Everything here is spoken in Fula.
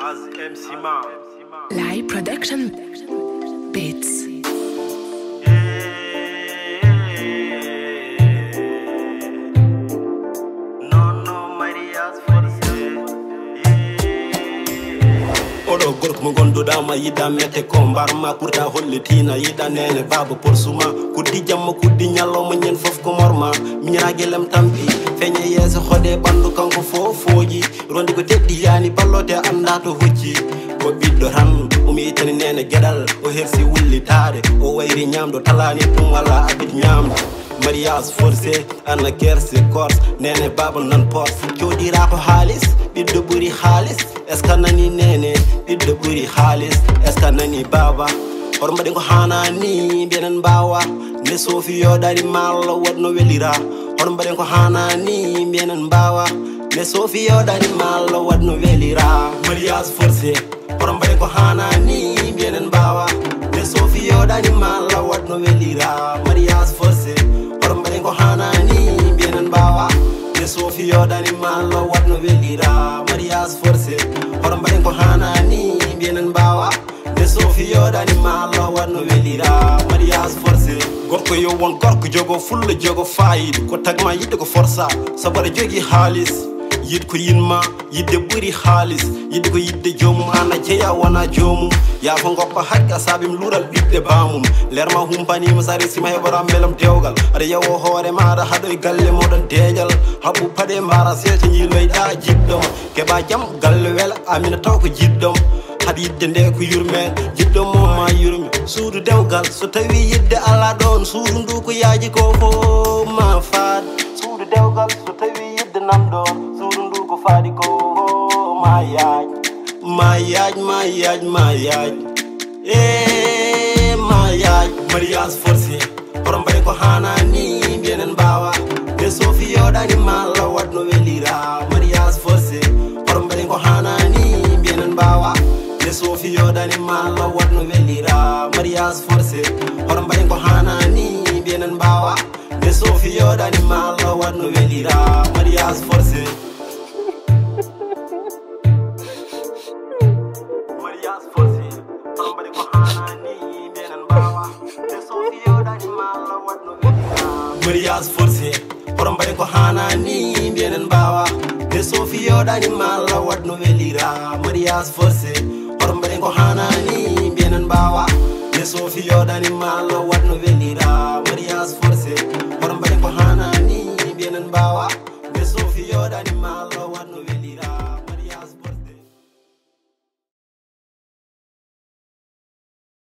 As MC Man Live production beats. Oɗo gorko mo gonduɗama yiɗa mette ko mbarma pourta hollitina yiɗa nene baba porsuma kuddi jamma kuddi ñallomo ñen foof ko morma miñiraguelem tampi feñe yeeso hoɗe ɓandu kanko fofoji rondi ko teɗɗi yani ballote anda to hocci ko ɓiɗɗo tan umiyitani nene gueɗal o hersi wullitade o wayri ñamdo talani ɗum walla abid ñamdo mariage forcé anna kerse corse nene baba nan pors coɗira ko haalis ɓiɗɗo ɓuuri haalis est ce que nani nene ɓiɗɗo ɓuuri haalis est ce que nani baba hoto mbaɗi ko hanani mbiɗen mbawa nde sofi yoɗani malla wonno welira hoto mbaɗen ko hanani mbiɗen mbawa nde sofi yoɗani malla wonno welira mariage forcé hoto mbaɗen ko hanani mbiɗen mbawa nde sofi yoɗani malla wonno welira mariage forcé hoto mbaɗen ko hanani mbiɗen mbawa nde sofi yoɗani malla wonno welira mariage forcé hoto mbaɗen ko hanani mbiɗen mbawa nde sofi yoɗani malla wonno welira mariage forcé gorko yo won gorko jogo fulla jogo fayida ko tagma yidde ko força sabu aɗa jogui haalis yidde ko yinma yidde ɓuuri haalis yidde ko yidde jomum an a jeeya wona jomum yaafo goppa haqqe a saabim luural ɓiɗɗe bamum lerma humpanima sa resima heɓora beelam dewgal aɗa yewo hoore maɗa haɗo e galle moɗon deeƴal haɓɓu paɗe mbara seeto ñiloyɗa jiɗɗom keɓa jaam galle weela amina taw ko jiɗɗom haɗa yidde nde ko yurmen jiɗɗom momma yurmi suudu dewgal so tawi yidde ala ɗon suudu ndu ko yaaji ko fo ma faad suudu dewgal so tawi yidde namɗon suudu ndu ko faadi ko ma yaaj ma yaaj ma yaaj ma yaaj ma yaaj mariage forcé hoto mbaɗi ko hanani mbiɗen mbawa nde sofi yoɗani malla waɗno welira mariage forcé hoto mbaɗi ko hanani mbiɗen mbawa nde sofi yoɗani malla waɗno welira mariage forcé hoto mbaɗi ko hanani mbiɗen mbawa nde sofi yoɗani malla waɗno welira mariage forcé mariage forcé hoto mbaɗi ko hanani mbiɗen mbawa nde sofi yoɗani malla waɗno welira mariage forcé hoto mbaɗi ko hanani mbiɗen mbawa nde sofi yoɗani malla waɗno welira mariage forcé hoto mbaɗi ko hanani mbiɗen mbawa nde sofi yoɗani malla waɗno welira mariage forcé hoto mbaɗi ko hanani mbiɗen mbawa nde sofi yoɗani malla waɗno welira